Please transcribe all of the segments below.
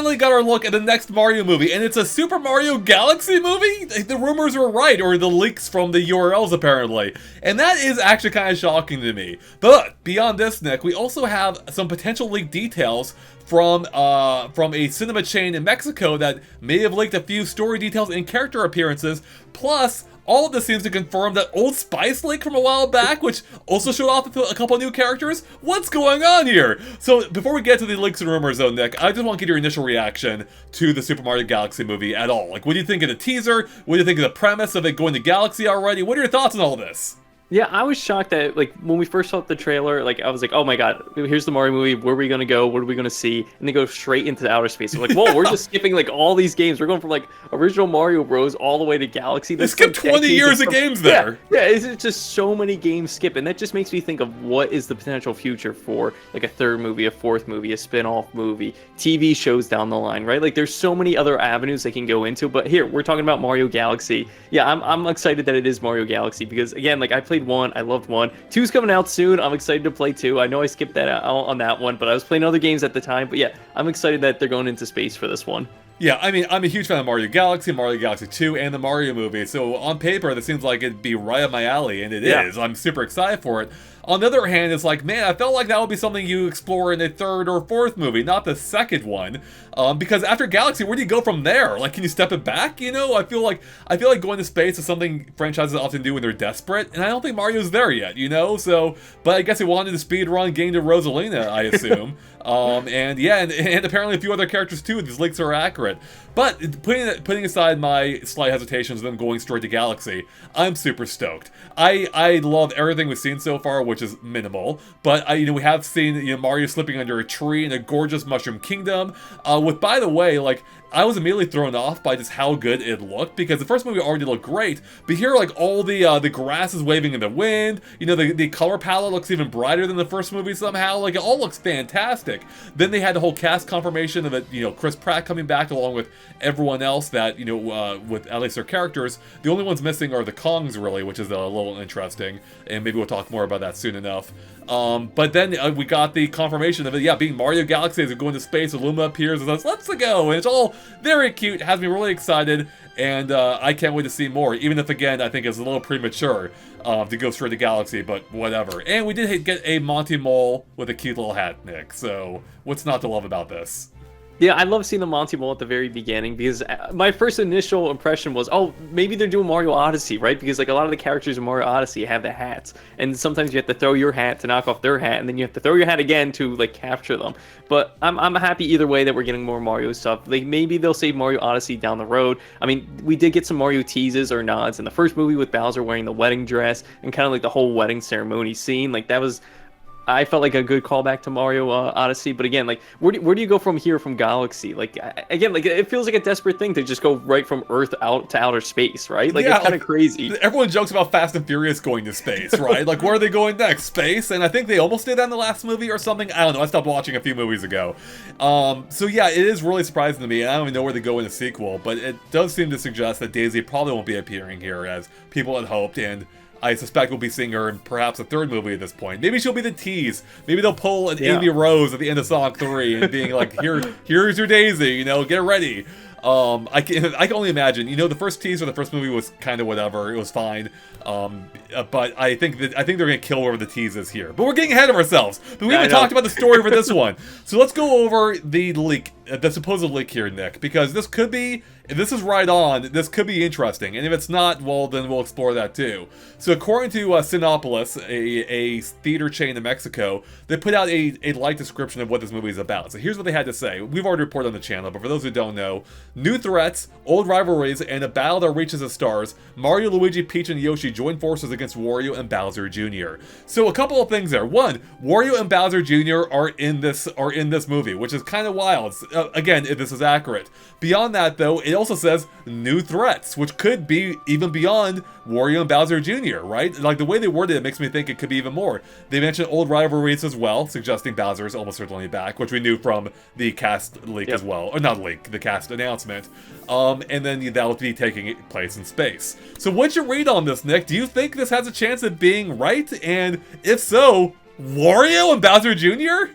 finally got our look at the next Mario movie, and it's a Super Mario Galaxy movie? The rumors were right, or the leaks from the URLs apparently. And that is actually kind of shocking to me. But beyond this, Nick, we also have some potential leaked details from a cinema chain in Mexico that may have leaked a few story details and character appearances, plus all of this seems to confirm that Old Spice leak from a while back, which also showed off a couple new characters. What's going on here? So before we get to the leaks and rumors though, Nick, I just want to get your initial reaction to the Super Mario Galaxy movie at all. Like, what do you think of the teaser? What do you think of the premise of it going to Galaxy already? What are your thoughts on all this? Yeah, I was shocked that, like, when we first saw the trailer, like, I was like, oh my god, here's the Mario movie, where are we gonna go, what are we gonna see? And they go straight into outer space. I'm like, whoa, we're just skipping, like, all these games. We're going from, like, original Mario Bros. All the way to Galaxy. They skipped 20 years of games there. Yeah, it's just so many games skip, and that just makes me think of what is the potential future for, like, a third movie, a fourth movie, a spin-off movie, TV shows down the line, right? Like, there's so many other avenues they can go into, but here, we're talking about Mario Galaxy. Yeah, I'm excited that it is Mario Galaxy, because, again, like, I played 1, I loved 1. 2's coming out soon. I'm excited to play 2. I know I skipped that out on that one, but I was playing other games at the time. But yeah, I'm excited that they're going into space for this one. Yeah, I mean, I'm a huge fan of Mario Galaxy, Mario Galaxy 2, and the Mario movie, so on paper, this seems like it'd be right up my alley, and it is. I'm super excited for it. On the other hand, it's like, man, I felt like that would be something you explore in a third or fourth movie, not the second one. Because after Galaxy, where do you go from there? Like, can you step it back? You know, I feel like going to space is something franchises often do when they're desperate, and I don't think Mario's there yet, you know? So, but I guess he wanted to speed run getting to Rosalina, I assume. And yeah, and apparently a few other characters too. These leaks are accurate. But putting aside my slight hesitations and them going straight to Galaxy, I'm super stoked. I love everything we've seen so far, which is minimal. But we have seen Mario slipping under a tree in a gorgeous Mushroom Kingdom. With, by the way, like, I was immediately thrown off by just how good it looked, because the first movie already looked great, but here, like, all the grass is waving in the wind, the color palette looks even brighter than the first movie somehow, like, it all looks fantastic. Then they had the whole cast confirmation of it, Chris Pratt coming back along with everyone else that, with at least their characters. The only ones missing are the Kongs, really, which is a little interesting, and maybe we'll talk more about that soon enough. But then we got the confirmation of it, yeah, being Mario Galaxy as we go into space, Luma appears and says, let's go, and it's all very cute, has me really excited, and I can't wait to see more, even if, again, I think it's a little premature to go straight to Galaxy, but whatever. And we did get a Monty Mole with a cute little hat, Nick, so what's not to love about this? Yeah, I love seeing the Monty Mole at the very beginning, because my first initial impression was, oh, maybe they're doing Mario Odyssey, right? Because, like, a lot of the characters in Mario Odyssey have the hats, and sometimes you have to throw your hat to knock off their hat, and then you have to throw your hat again to, like, capture them. But I'm happy either way that we're getting more Mario stuff. Like, maybe they'll save Mario Odyssey down the road. I mean, we did get some Mario teases or nods in the first movie with Bowser wearing the wedding dress, and kind of like the whole wedding ceremony scene. Like, that was... I felt like a good callback to Mario Odyssey, but again, like, where do you go from here, from Galaxy? Like, again, like, it feels like a desperate thing to just go right from Earth out to outer space, right? Like, yeah, it's kind of crazy. Everyone jokes about Fast and Furious going to space, right? Like, where are they going next? Space? And I think they almost did that in the last movie or something. I don't know. I stopped watching a few movies ago. So yeah, it is really surprising to me, and I don't even know where they go in the sequel, but it does seem to suggest that Daisy probably won't be appearing here as people had hoped, and I suspect we'll be seeing her in perhaps a third movie at this point. Maybe she'll be the tease. Maybe they'll pull an Amy Rose at the end of Sonic 3 and being like, here's your Daisy, get ready. I can only imagine. The first teaser, the first movie was kind of whatever. It was fine. But I think they're gonna kill whoever the tease is here. But we're getting ahead of ourselves. But we haven't talked about the story for this one. So let's go over the leak, the supposed leak here, Nick, because this could be. If this is right on, this could be interesting, and if it's not, well, then we'll explore that too. So according to Cinépolis, a theater chain in Mexico, they put out a light description of what this movie is about. So here's what they had to say. We've already reported on the channel, but for those who don't know, new threats, old rivalries, and a battle that reaches the stars, Mario, Luigi, Peach, and Yoshi join forces against Wario and Bowser Jr. So a couple of things there. One, Wario and Bowser Jr. are in this movie, which is kind of wild. Again, if this is accurate. Beyond that, though, it also says new threats, which could be even beyond Wario and Bowser Jr., right? Like, the way they worded it makes me think it could be even more. They mentioned old rivalries as well, suggesting Bowser is almost certainly back, which we knew from the cast leak as well. Or not leak, the cast announcement. And then that will be taking place in space. So what's your read on this, Nick? Do you think this has a chance of being right? And if so, Wario and Bowser Jr.?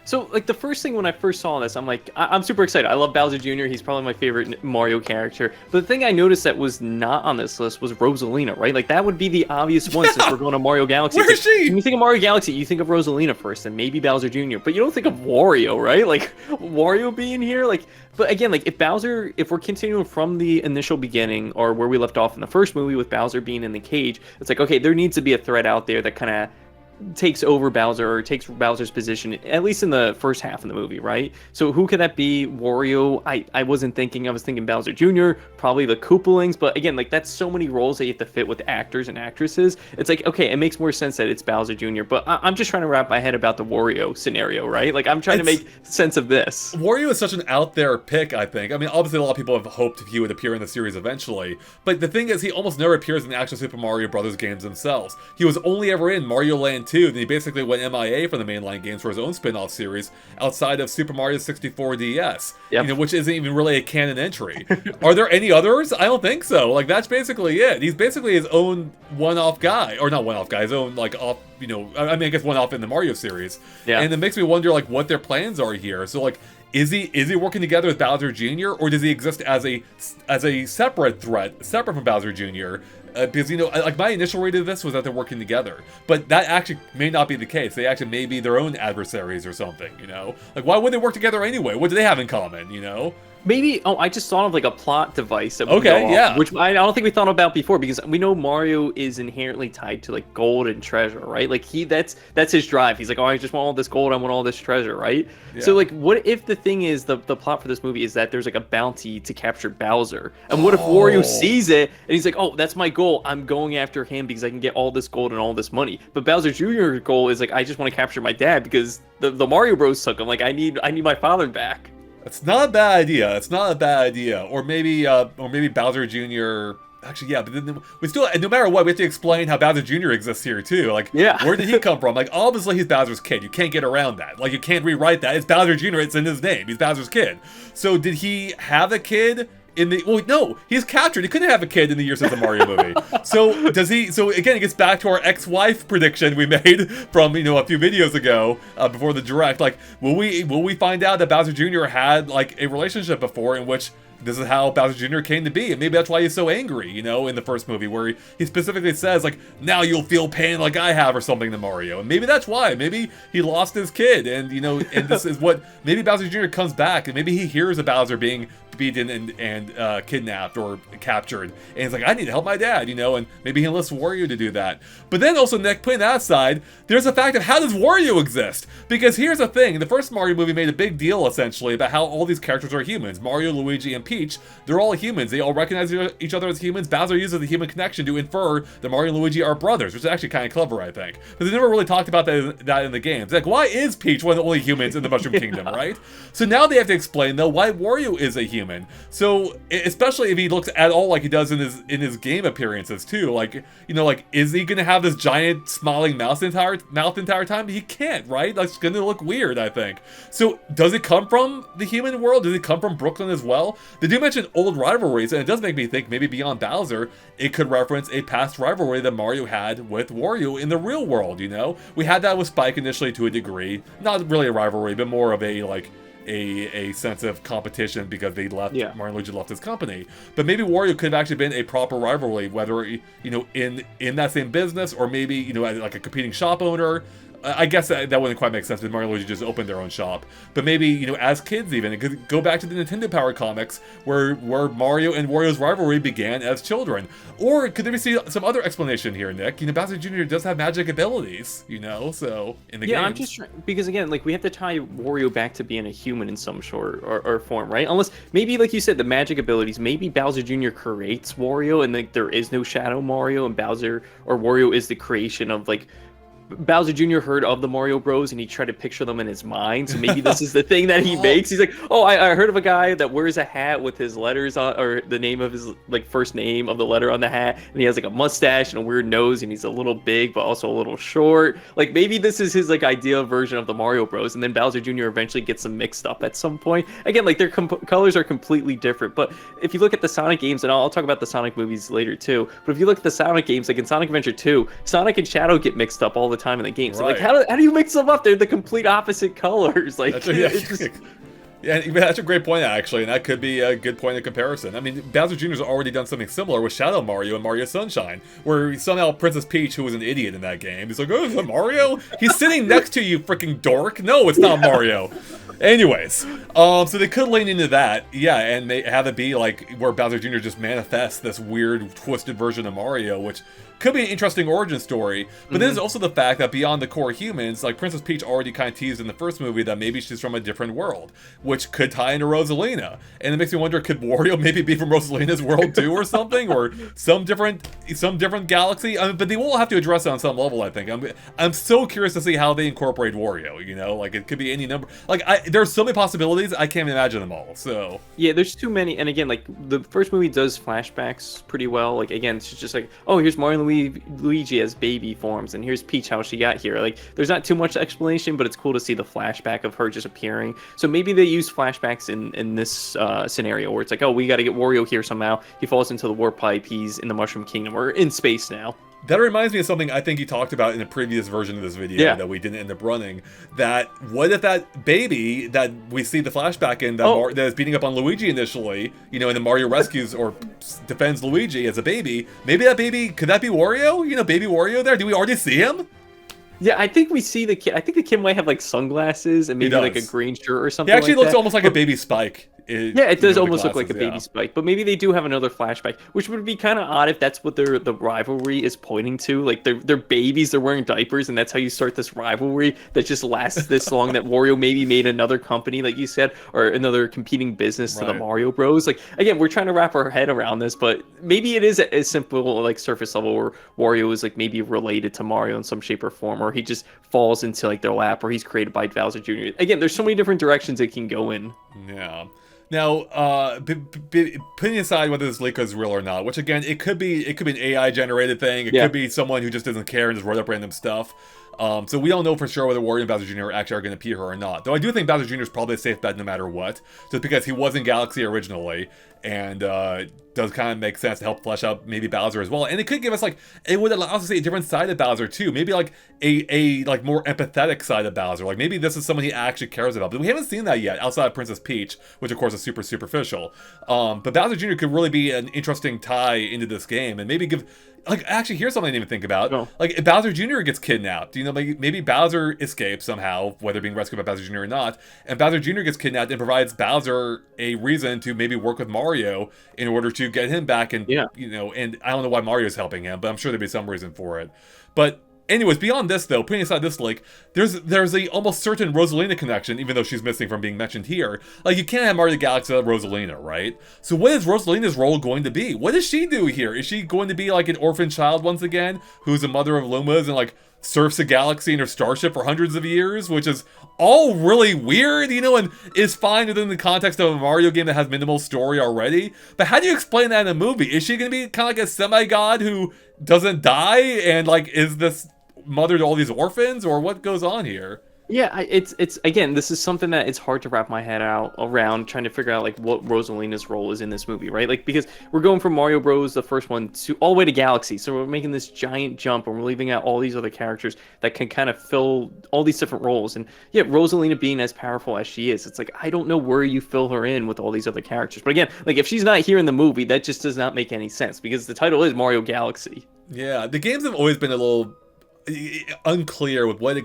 So, like, the first thing when I first saw this, I'm like, I'm super excited. I love Bowser Jr. He's probably my favorite Mario character. But the thing I noticed that was not on this list was Rosalina, right? Like, that would be the obvious one since we're going to Mario Galaxy. Where is she? When you think of Mario Galaxy, you think of Rosalina first, and maybe Bowser Jr. But you don't think of Wario, right? Like, Wario being here, like... But again, like, if we're continuing from the initial beginning, or where we left off in the first movie with Bowser being in the cage, it's like, okay, there needs to be a threat out there that kind of takes over Bowser, or takes Bowser's position, at least in the first half of the movie, right? So who could that be? Wario? I wasn't thinking. I was thinking Bowser Jr., probably the Koopalings, but again, like, that's so many roles that you have to fit with actors and actresses. It's like, okay, it makes more sense that it's Bowser Jr., but I'm just trying to wrap my head about the Wario scenario, right? Like, I'm trying to make sense of this. Wario is such an out there pick, I think. I mean, obviously a lot of people have hoped he would appear in the series eventually, but the thing is, he almost never appears in the actual Super Mario Brothers games themselves. He was only ever in Mario Land 2, and he basically went MIA from the mainline games for his own spin-off series outside of Super Mario 64 DS, yep. You know, which isn't even really a canon entry. Are there any others? I don't think so. Like, that's basically it. He's basically his own one-off guy, or not one-off guy, his own, like, off, you know, I mean, I guess one-off in the Mario series. Yeah. And it makes me wonder, like, what their plans are here. So, like, is he working together with Bowser Jr., or does he exist as a separate threat, separate from Bowser Jr.? Because, you know, like, my initial read of this was that they're working together, but that actually may not be the case. They actually may be their own adversaries or something, you know? Like, why would they work together anyway? What do they have in common, you know? Maybe, I just thought of, like, a plot device that would go off, which I don't think we thought about before, because we know Mario is inherently tied to, like, gold and treasure, right? Like, that's his drive. He's like, oh, I just want all this gold, I want all this treasure, right? Yeah. So, like, what if the thing is, the plot for this movie is that there's, like, a bounty to capture Bowser? And what if Wario sees it, and he's like, oh, that's my goal, I'm going after him because I can get all this gold and all this money. But Bowser Jr.'s goal is, like, I just want to capture my dad because the Mario Bros took him. Like, I need my father back. It's not a bad idea. It's not a bad idea. Or maybe Bowser Jr. Actually, yeah, but then we still, no matter what, we have to explain how Bowser Jr. exists here too. Like, where did he come from? Like, obviously he's Bowser's kid. You can't get around that. Like, you can't rewrite that. It's Bowser Jr. It's in his name. He's Bowser's kid. So did he have a kid? Well, no, he's captured. He couldn't have a kid in the years of the Mario movie. So does he? So again, it gets back to our ex-wife prediction we made from, you know, a few videos ago before the direct. Like, will we find out that Bowser Jr. had, like, a relationship before in which this is how Bowser Jr. came to be, and maybe that's why he's so angry, you know, in the first movie, where he specifically says, like, now you'll feel pain like I have, or something to Mario. And maybe that's why. Maybe he lost his kid, and, you know, and this is what, maybe Bowser Jr. comes back, and maybe he hears of Bowser being beaten and kidnapped or captured, and he's like, I need to help my dad, you know, and maybe he enlists Wario to do that. But then also, Nick, putting that aside, there's the fact of, how does Wario exist? Because here's the thing, the first Mario movie made a big deal, essentially, about how all these characters are humans. Mario, Luigi, and Peach, they're all humans. They all recognize each other as humans. Bowser uses the human connection to infer that Mario and Luigi are brothers, which is actually kind of clever, I think. But they never really talked about that in the games. Like, why is Peach one of the only humans in the Mushroom Kingdom, right? So now they have to explain, though, why Wario is a human. So, especially if he looks at all like he does in his game appearances, too. Like, you know, like, is he gonna have this giant smiling mouth the entire time? He can't, right? That's gonna look weird, I think. So, does it come from the human world? Does it come from Brooklyn as well? They do mention old rivalries, and it does make me think maybe beyond Bowser, it could reference a past rivalry that Mario had with Wario in the real world, you know? We had that with Spike initially to a degree. Not really a rivalry, but more of a, like, a sense of competition because they left, Mario and Luigi left his company. But maybe Wario could have actually been a proper rivalry, whether, you know, in that same business, or maybe, you know, like a competing shop owner. I guess that wouldn't quite make sense, because Mario and Luigi just opened their own shop. But maybe, you know, as kids even, it could go back to the Nintendo Power comics, where Mario and Wario's rivalry began as children. Or could there be some other explanation here, Nick? You know, Bowser Jr. does have magic abilities, you know, so, in the games. Yeah, I'm just trying, because again, like, we have to tie Wario back to being a human in some sort or form, right? Unless, maybe, like you said, the magic abilities, maybe Bowser Jr. creates Wario, and, like, there is no Shadow Mario, and Bowser, or Wario is the creation of, like, Bowser Jr. heard of the Mario Bros, and he tried to picture them in his mind. So maybe this is the thing that he makes. He's like, oh, I heard of a guy that wears a hat with his letters on, or the name of his, like, first name of the letter on the hat, and he has, like, a mustache and a weird nose, and he's a little big but also a little short. Like, maybe this is his, like, ideal version of the Mario Bros, and then Bowser Jr. eventually gets them mixed up at some point. Again, like, their colors are completely different. But if you look at the Sonic games, and I'll talk about the Sonic movies later too, but if you look at the Sonic games, like in Sonic Adventure 2, Sonic and Shadow get mixed up all the time in the game. So Right. like, how do you mix them up? They're the complete opposite colors. Like, it's just... Yeah, that's a great point, actually, and that could be a good point of comparison. I mean, Bowser Jr.'s already done something similar with Shadow Mario and Mario Sunshine, where somehow Princess Peach, who was an idiot in that game, is like, oh, is that Mario? He's sitting next to you, freaking dork. No, it's not Mario. Anyways, so they could lean into that, yeah, and they have it be like where Bowser Jr. just manifests this weird, twisted version of Mario, which could be an interesting origin story. But there's also the fact that beyond the core humans, like Princess Peach already kind of teased in the first movie that maybe she's from a different world, which could tie into Rosalina. And it makes me wonder, could Wario maybe be from Rosalina's world too, or something, or some different galaxy? I mean, but they will have to address it on some level, I think. I'm so curious to see how they incorporate Wario. You know, like it could be any number. Like there's so many possibilities, I can't imagine them all. So yeah, there's too many. And again, like the first movie does flashbacks pretty well. Like again, it's just like, oh, here's Mario and Luigi as baby forms, and here's Peach how she got here. Like there's not too much explanation, but it's cool to see the flashback of her just appearing. So maybe they use flashbacks in this scenario where it's like, oh, we got to get Wario here somehow. He falls into the warp pipe. He's in the Mushroom Kingdom. We're in space now. that reminds me of something I think you talked about in a previous version of this video that we didn't end up running. That what if that baby that we see the flashback in that is beating up on Luigi initially, you know, and then Mario rescues or defends Luigi as a baby, maybe that baby, could that be Wario? You know, baby Wario there? Do we already see him? Yeah, I think we see the kid. I think the kid might have like sunglasses and maybe like a green shirt or something. He actually like looks that. almost like a baby Spike. Yeah, it does almost look like a baby Spike, but maybe they do have another flashback, which would be kind of odd if that's what the rivalry is pointing to. Like they're babies, they're wearing diapers, and that's how you start this rivalry that just lasts this long. That Wario maybe made another company, like you said, or another competing business to the Mario Bros. Like again, we're trying to wrap our head around this, but maybe it is a simple like surface level where Wario is like maybe related to Mario in some shape or form, or he just falls into like their lap, or he's created by Bowser Jr. Again, there's so many different directions it can go in. Yeah. Now, putting aside whether this leak is real or not, which again, it could be an AI generated thing. It could be someone who just doesn't care and just wrote up random stuff. So we don't know for sure whether Wario and Bowser Jr. actually are going to appear here or not. Though I do think Bowser Jr. is probably a safe bet no matter what, just because he was in Galaxy originally, and does kind of make sense to help flesh out maybe Bowser as well. And it could give us like, it would allow us to see a different side of Bowser too. Maybe like a like more empathetic side of Bowser. Like maybe this is someone he actually cares about. But we haven't seen that yet outside of Princess Peach, which of course is super superficial. But Bowser Jr. could really be an interesting tie into this game, and maybe give. Like, actually, here's something I didn't even think about. No. Like, if Bowser Jr. gets kidnapped, you know, maybe Bowser escapes somehow, whether being rescued by Bowser Jr. or not, and Bowser Jr. gets kidnapped and provides Bowser a reason to maybe work with Mario in order to get him back, and, you know, and I don't know why Mario's helping him, but I'm sure there'd be some reason for it. But anyways, beyond this, though, putting aside this leak, there's a almost certain Rosalina connection, even though she's missing from being mentioned here. Like, you can't have Mario Galaxy without Rosalina, right? So what is Rosalina's role going to be? What does she do here? Is she going to be like an orphan child once again, who's a mother of Lumas and like surfs a galaxy in her starship for hundreds of years, which is all really weird, you know, and is fine within the context of a Mario game that has minimal story already. But how do you explain that in a movie? Is she going to be kind of like a semi-god who doesn't die and like is this mother to all these orphans, or what goes on here? Yeah, it's again, this is something that it's hard to wrap my head out around, trying to figure out like what Rosalina's role is in this movie, right? Like, because we're going from Mario Bros, the first one, to all the way to Galaxy, so we're making this giant jump and we're leaving out all these other characters that can kind of fill all these different roles. And yeah, Rosalina being as powerful as she is, it's like, I don't know where you fill her in with all these other characters. But again, like if she's not here in the movie, that just does not make any sense, because the title is Mario Galaxy. Yeah, the games have always been a little unclear with what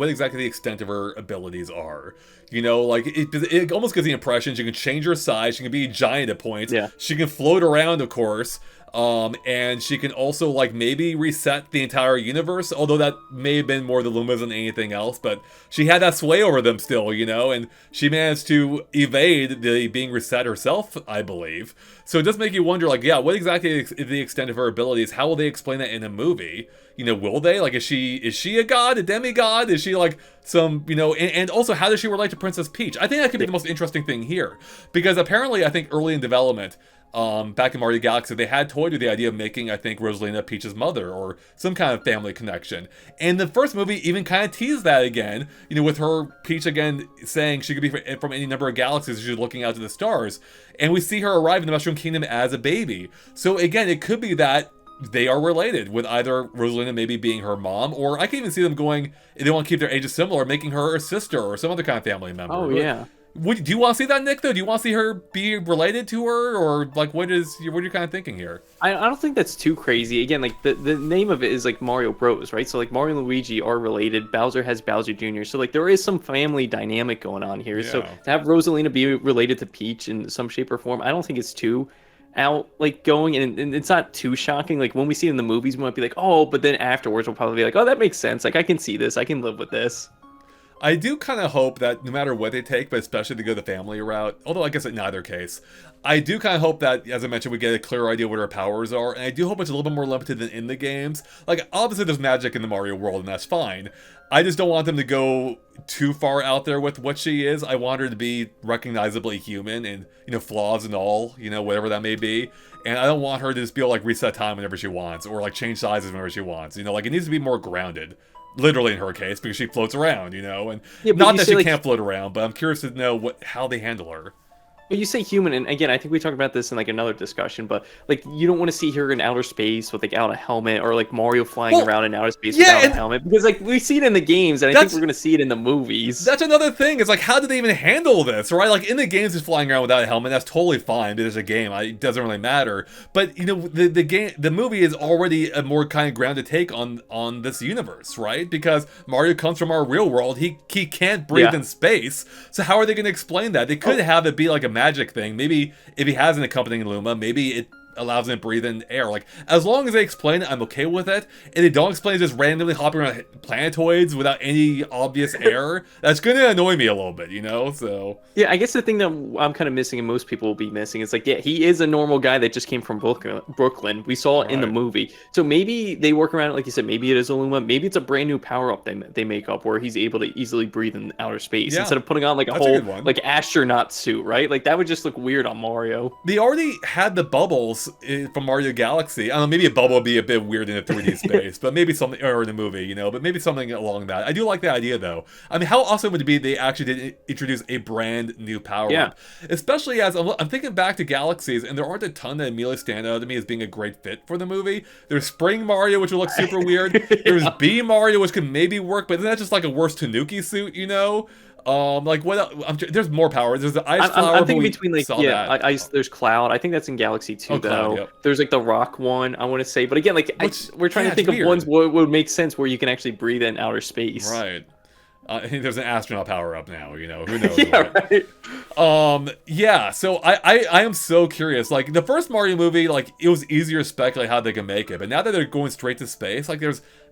exactly the extent of her abilities are. You know, like it almost gives the impression she can change her size, she can be giant at points, she can float around, of course, and she can also like maybe reset the entire universe, although that may have been more the Lumas than anything else, but she had that sway over them still, you know, and she managed to evade the being reset herself, I believe. So it does make you wonder, like, yeah, what exactly is the extent of her abilities? How will they explain that in a movie? You know, will they? Like, is she a god, a demigod? Is she like some, you know, and also how does she relate to Princess Peach? I think that could be the most interesting thing here, because apparently I think early in development, back in Mario Galaxy, they had toyed with the idea of making, I think, Rosalina Peach's mother, or some kind of family connection. And the first movie even kind of teased that again, you know, with her, Peach again, saying she could be from any number of galaxies, she's looking out to the stars. And we see her arrive in the Mushroom Kingdom as a baby. So again, it could be that they are related, with either Rosalina maybe being her mom, or I can even see them going, if they want to keep their ages similar, making her a sister or some other kind of family member. Oh yeah. Do you want to see that, Nick, though? Do you want to see her be related to her? Or, like, what are you kind of thinking here? I don't think that's too crazy. Again, like, the name of it is, like, Mario Bros, right? So, like, Mario and Luigi are related. Bowser has Bowser Jr. So, like, there is some family dynamic going on here. Yeah. So, to have Rosalina be related to Peach in some shape or form, I don't think it's too going, and it's not too shocking. Like, when we see it in the movies, we might be like, oh, but then afterwards we'll probably be like, oh, that makes sense. Like, I can see this. I can live with this. I do kind of hope that no matter what they take, but especially to go the family route, although I guess in neither case, I do kind of hope that, as I mentioned, we get a clear idea what her powers are, and I do hope it's a little bit more limited than in the games. Like, obviously there's magic in the Mario world, and that's fine. I just don't want them to go too far out there with what she is. I want her to be recognizably human and, flaws and all, whatever that may be. And I don't want her to just be able to, like, reset time whenever she wants, or, like, change sizes whenever she wants. Like, it needs to be more grounded. Literally in her case, because she floats around, and yeah, not that she can't float around, but I'm curious to know how they handle her. You say human, and again, I think we talked about this in like another discussion, but like you don't want to see her in outer space with like out a helmet, or like Mario flying around in outer space without a helmet, because like we see it in the games, and I think we're gonna see it in the movies. That's another thing. It's like, how do they even handle this, right? Like in the games, he's flying around without a helmet. That's totally fine. There's a game. It doesn't really matter. But the movie is already a more kind of grounded take on this universe, right? Because Mario comes from our real world. He can't breathe in space. So how are they going to explain that? They could have it be like a magic thing. Maybe if he has an accompanying Luma, maybe it allows him to breathe in air. Like, as long as they explain it, I'm okay with it. And they don't explain it just randomly hopping around planetoids without any obvious air. That's gonna annoy me a little bit, so... Yeah, I guess the thing that I'm kind of missing, and most people will be missing, is like, yeah, he is a normal guy that just came from Brooklyn. We saw it in the movie. So maybe they work around it, like you said, maybe it is a Luma, maybe it's a brand new power-up they make up where he's able to easily breathe in outer space instead of putting on like a whole like astronaut suit, right? Like, that would just look weird on Mario. They already had the bubbles from Mario Galaxy. I don't know, maybe a bubble would be a bit weird in a 3D space, but maybe something, or in a movie, but maybe something along that. I do like the idea, though. I mean, how awesome would it be they actually did introduce a brand new power-up? Especially as I'm thinking back to Galaxies, and there aren't a ton that immediately stand out to me as being a great fit for the movie. There's Spring Mario, which would look super weird. There's B Mario, which could maybe work, but isn't that just like a worse Tanuki suit, like what else? There's more power. There's the ice flower. I'm thinking between like ice. There's Cloud. I think that's in Galaxy 2 though. Cloud, there's like the Rock one. I want to say, but again, like we're trying to think of ones what would make sense where you can actually breathe in outer space. Right. I think there's an astronaut power up now. Who knows? Right. So I am so curious. Like the first Mario movie, like it was easier to speculate how they can make it, but now that they're going straight to space, like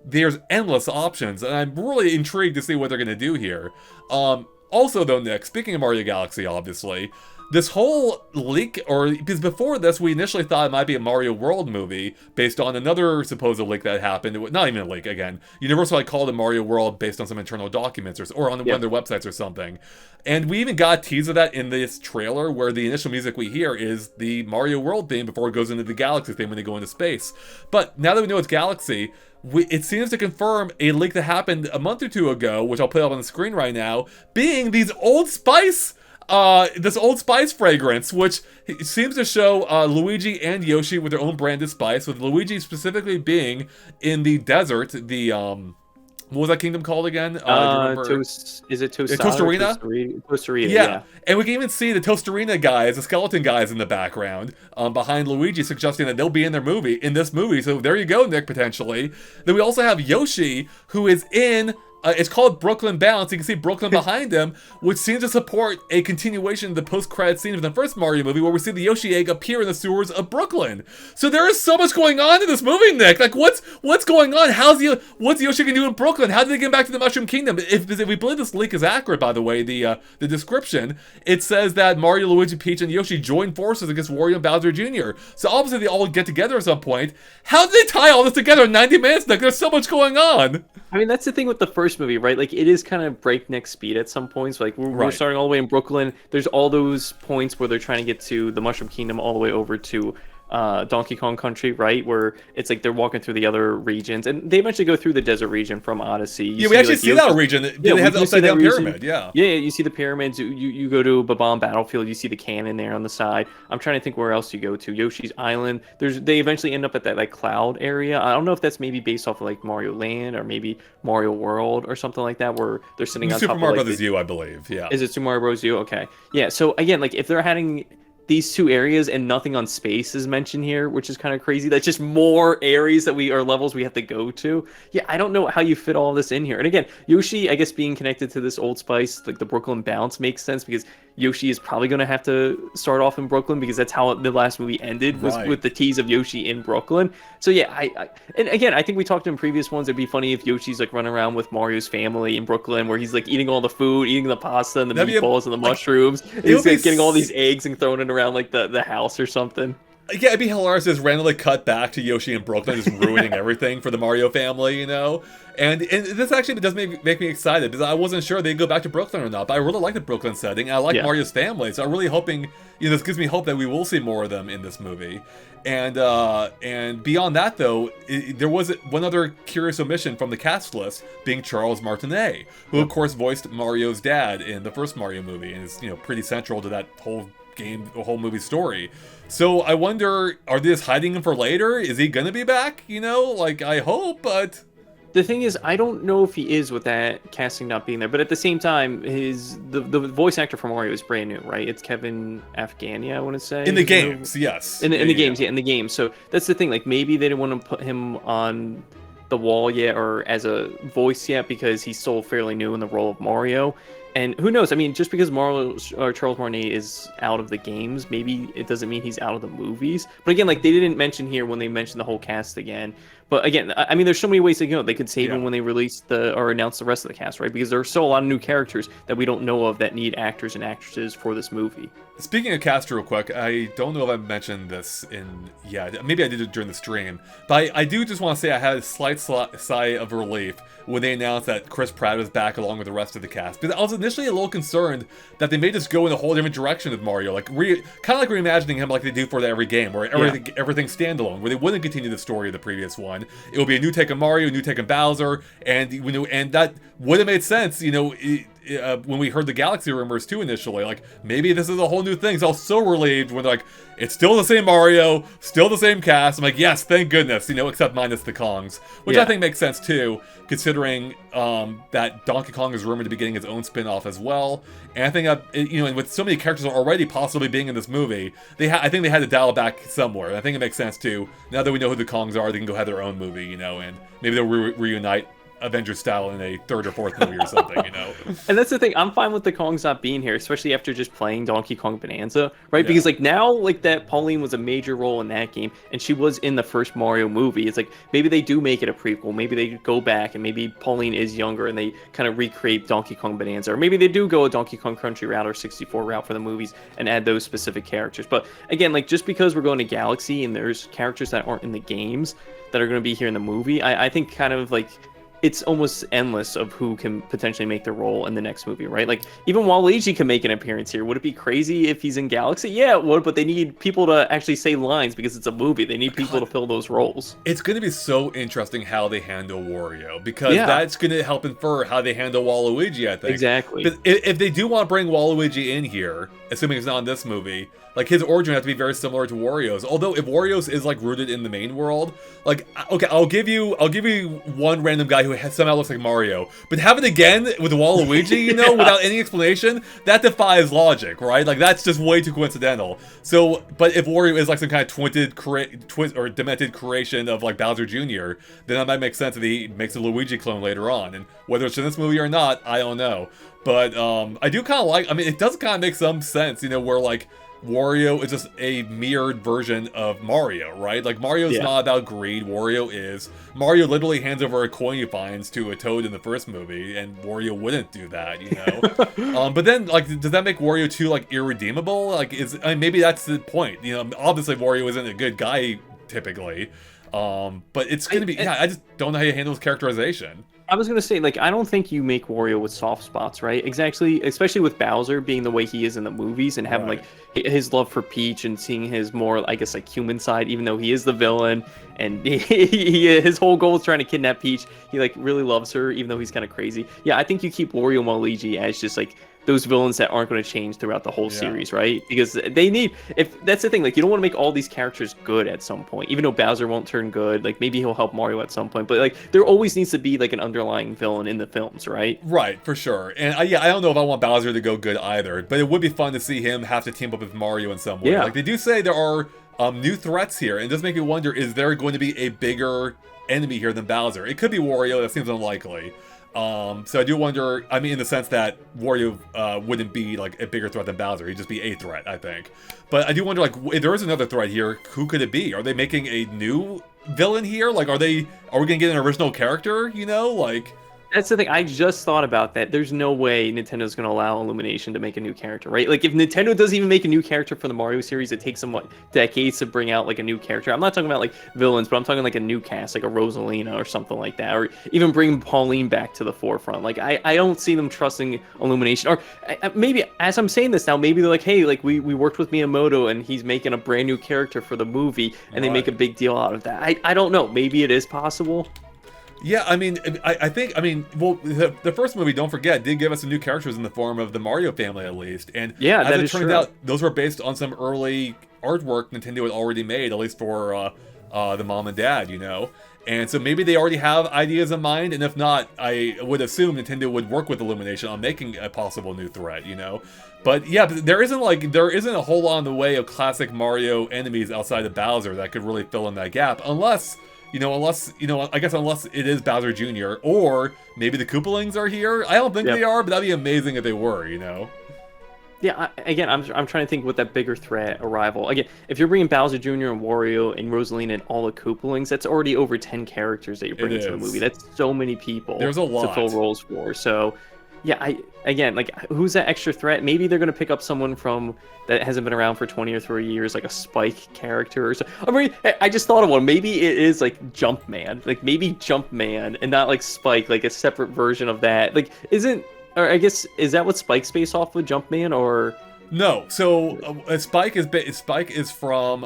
there's endless options, and I'm really intrigued to see what they're gonna do here. Also though, Nick, speaking of Mario Galaxy, obviously, this whole leak, because before this, we initially thought it might be a Mario World movie based on another supposed leak that happened. Not even a leak, again. Universal had called it Mario World based on some internal documents or on one of their websites or something. And we even got a tease of that in this trailer where the initial music we hear is the Mario World theme before it goes into the Galaxy theme when they go into space. But now that we know it's Galaxy, it seems to confirm a leak that happened a month or two ago, which I'll put up on the screen right now, being these Old Spice... this Old Spice fragrance, which seems to show Luigi and Yoshi with their own branded spice, with Luigi specifically being in the desert, the, what was that kingdom called again? Is it Tostarena? Tostarena, yeah. And we can even see the Tostarena guys, the skeleton guys in the background, behind Luigi, suggesting that they'll be in this movie. So there you go, Nick, potentially. Then we also have Yoshi, who is in... it's called Brooklyn Bounce. You can see Brooklyn behind him, which seems to support a continuation of the post-credit scene of the first Mario movie, where we see the Yoshi egg appear in the sewers of Brooklyn. So there is so much going on in this movie, Nick. Like, what's going on? What's Yoshi gonna do in Brooklyn? How did they get back to the Mushroom Kingdom? If we believe this leak is accurate, by the way, the description, it says that Mario, Luigi, Peach, and Yoshi join forces against Wario and Bowser Jr. So obviously they all get together at some point. How did they tie all this together in 90 minutes, Nick? There's so much going on. I mean, that's the thing with the first movie, right? Like, it is kind of breakneck speed at some points. Like, we're starting all the way in Brooklyn. There's all those points where they're trying to get to the Mushroom Kingdom all the way over to Donkey Kong Country, right? Where it's like they're walking through the other regions, and they eventually go through the desert region from Odyssey. Yeah, we actually see that region. Yeah, They have the we see upside that down region. pyramid. Yeah. Yeah, you see the pyramids. You go to Bob Battlefield. You see the cannon there on the side. I'm trying to think where else you go to. Yoshi's Island. They eventually end up at that like cloud area. I don't know if that's maybe based off of like Mario Land or maybe Mario World or something like that, where they're sitting on Super top Mario of like Brothers U, I believe. Yeah. is it Super Mario Bros. U? Okay. Yeah. So again, like if they're having these two areas and nothing on space is mentioned here, which is kind of crazy. That's just more areas that we or levels we have to go to. Yeah, I don't know how you fit all this in here. And again, Yoshi, I guess being connected to this Old Spice, like the Brooklyn bounce makes sense because Yoshi is probably going to have to start off in Brooklyn because that's how the last movie ended was with the tease of Yoshi in Brooklyn. So yeah, and again, I think we talked in previous ones. It'd be funny if Yoshi's like running around with Mario's family in Brooklyn, where he's like eating all the food, eating the pasta and the meatballs and the mushrooms. He's like, getting all these eggs and throwing it around like the house or something. Yeah, it'd be hilarious to just randomly cut back to Yoshi in Brooklyn, just ruining everything for the Mario family, you know? And this actually does make me excited, because I wasn't sure they'd go back to Brooklyn or not, but I really like the Brooklyn setting, and I like Mario's family, so I'm really hoping, this gives me hope that we will see more of them in this movie. And beyond that, though, there was one other curious omission from the cast list, being Charles Martinet, who, of course, voiced Mario's dad in the first Mario movie, and is, pretty central to that whole movie story. So I wonder, are they just hiding him for later? Is he gonna be back? I hope, but the thing is, I don't know if he is with that casting not being there. But at the same time, the voice actor for Mario is brand new, right? It's Kevin Afghani, I want to say. In the games, yes. In the games, in the games. So that's the thing. Like maybe they didn't want to put him on the wall yet or as a voice yet because he's still fairly new in the role of Mario. And who knows? I mean, just because Charles Martinet is out of the games, maybe it doesn't mean he's out of the movies. But again, like they didn't mention here when they mentioned the whole cast again. But again, I mean, there's so many ways to go. They could save him when they release or announce the rest of the cast, right? Because there are still a lot of new characters that we don't know of that need actors and actresses for this movie. Speaking of cast real quick, I don't know if I mentioned this maybe I did it during the stream, but I do just want to say I had a slight sigh of relief when they announced that Chris Pratt was back along with the rest of the cast. Because I was initially a little concerned that they may just go in a whole different direction with Mario, kind of like reimagining him like they do for every game, where everything's standalone, where they wouldn't continue the story of the previous one. It will be a new take on Mario, a new take on Bowser, and that would have made sense, when we heard the Galaxy rumors too initially, like maybe this is a whole new thing. So I was so relieved when they're like, it's still the same Mario, still the same cast. I'm like, yes, thank goodness, except minus the Kongs, which I think makes sense too, considering that Donkey Kong is rumored to be getting his own spin-off as well. And I think and with so many characters already possibly being in this movie, I think they had to dial it back somewhere. And I think it makes sense too. Now that we know who the Kongs are, they can go have their own movie, and maybe they'll reunite Avengers style in a third or fourth movie or something, And that's the thing. I'm fine with the Kongs not being here, especially after just playing Donkey Kong Bonanza, right? Because now that Pauline was a major role in that game, and she was in the first Mario movie. It's like maybe they do make it a prequel. Maybe they go back, and maybe Pauline is younger, and they kind of recreate Donkey Kong Bonanza, or maybe they do go a Donkey Kong Country route or 64 route for the movies and add those specific characters. But again, just because we're going to Galaxy and there's characters that aren't in the games that are going to be here in the movie, I think kind of it's almost endless of who can potentially make the role in the next movie, right? Like, even Waluigi can make an appearance here. Would it be crazy if he's in Galaxy? Yeah, it would, but they need people to actually say lines because it's a movie. They need people to fill those roles. It's going to be so interesting how they handle Wario, because that's going to help infer how they handle Waluigi, I think. Exactly. But if they do want to bring Waluigi in here, assuming it's not in this movie, his origin has to be very similar to Wario's. Although if Wario's is rooted in the main world, okay, I'll give you one random guy who somehow looks like Mario, but have it again with Waluigi, without any explanation, that defies logic, right? That's just way too coincidental. So, but if Wario is some kind of demented creation of Bowser Jr., then that might make sense that he makes a Luigi clone later on. And whether it's in this movie or not, I don't know. But I do kind of it does kind of make some sense, where Wario is just a mirrored version of Mario, right? Mario's not about greed, Wario is. Mario literally hands over a coin he finds to a Toad in the first movie, and Wario wouldn't do that, But then, does that make Wario 2, irredeemable? Maybe that's the point, Obviously Wario isn't a good guy, typically. But it's gonna be, I just don't know how you handle his characterization. I was gonna say, like, I don't think you make Wario with soft spots, right? Exactly, especially with Bowser being the way he is in the movies and having Right. like his love for Peach and seeing his more, I guess, like human side, even though he is the villain and his whole goal is trying to kidnap Peach. He like really loves her, even though he's kind of crazy. Yeah, I think you keep Wario and Waluigi as just like those villains that aren't going to change throughout the whole Yeah. series, right? Because they need, if that's the thing, like you don't want to make all these characters good at some point, even though Bowser won't turn good, like maybe he'll help Mario at some point, but like there always needs to be like an underlying villain in the films, right? Right, for sure. And yeah, I don't know if I want Bowser to go good either, but it would be fun to see him have to team up with Mario in some way. Yeah. Like, they do say there are new threats here, and it does make me wonder, is there going to be a bigger enemy here than Bowser? It could be Wario, that seems unlikely. So I do wonder, I mean, in the sense that Wario wouldn't be like a bigger threat than Bowser, he'd just be a threat, I think. But I do wonder, like, if there is another threat here, who could it be? Are they making a new villain here? Like, are we gonna get an original character, you know? Like... That's the thing. I just thought about that. There's no way Nintendo's going to allow Illumination to make a new character, right? Like, if Nintendo doesn't even make a new character for the Mario series, it takes them, what, decades to bring out, like, a new character. I'm not talking about, like, villains, but I'm talking, like, a new cast, like a Rosalina or something like that, or even bring Pauline back to the forefront. Like, I don't see them trusting Illumination. Or maybe, as I'm saying this now, maybe they're like, hey, like, we worked with Miyamoto, and he's making a brand new character for the movie, and they make a big deal out of that. I don't know. Maybe it is possible. Yeah, I mean, I think, I mean, well, the first movie, don't forget, did give us some new characters in the form of the Mario family, at least. And yeah, as it turned out, those were based on some early artwork Nintendo had already made, at least for the mom and dad, you know? And so maybe they already have ideas in mind, and if not, I would assume Nintendo would work with Illumination on making a possible new threat, you know? But yeah, there isn't a whole lot in the way of classic Mario enemies outside of Bowser that could really fill in that gap, unless it is Bowser Jr., or maybe the Koopalings are here. I don't think they are, but that'd be amazing if they were, you know? Yeah, I'm trying to think what that bigger threat arrival. Again, if you're bringing Bowser Jr. and Wario and Rosalina and all the Koopalings, that's already over 10 characters that you're bringing to the movie. That's so many people. There's a lot to fill roles for. So, yeah, who's that extra threat? Maybe they're gonna pick up someone from that hasn't been around for 20 or 30 years, like a Spike character or so. I mean, I just thought of one. Maybe it is like Jumpman, like maybe Jumpman, and not like Spike, like a separate version of that. Like, or I guess is that what Spike's based off of, Jumpman, or? No, so Spike is from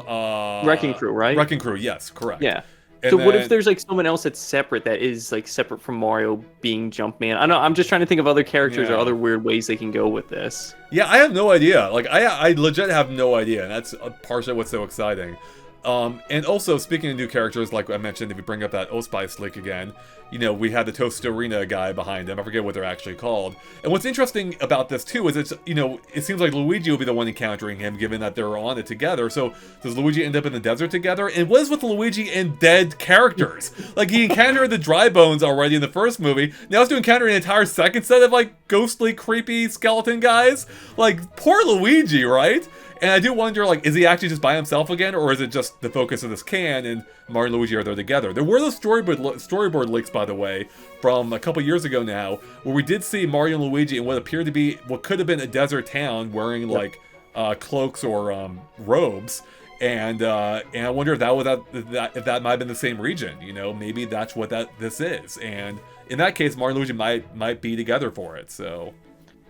Wrecking Crew, right? Wrecking Crew, yes, correct. Yeah. And so what if there's like someone else that's separate, that is like separate from Mario being Jumpman? I know, I'm just trying to think of other characters or other weird ways they can go with this. Yeah, I have no idea. Like, I legit have no idea, and that's partially what's so exciting. And also, speaking of new characters, like I mentioned, if you bring up that Ospice leak again, you know, we had the Tostarena guy behind them. I forget what they're actually called. And what's interesting about this, too, is it seems like Luigi will be the one encountering him, given that they're on it together. So, does Luigi end up in the desert together? And what is with Luigi and dead characters? Like, he encountered the Dry Bones already in the first movie. Now he's to encounter an entire second set of, like, ghostly, creepy skeleton guys. Like, poor Luigi, right? And I do wonder, like, is he actually just by himself again, or is it just the focus of this can and Mario and Luigi are there together? There were those storyboard leaks, by the way, from a couple years ago now, where we did see Mario and Luigi in what appeared to be, what could have been a desert town, wearing, like, cloaks or robes. And I wonder if if that might have been the same region, you know? Maybe that's what this is. And in that case, Mario and Luigi might be together for it, so...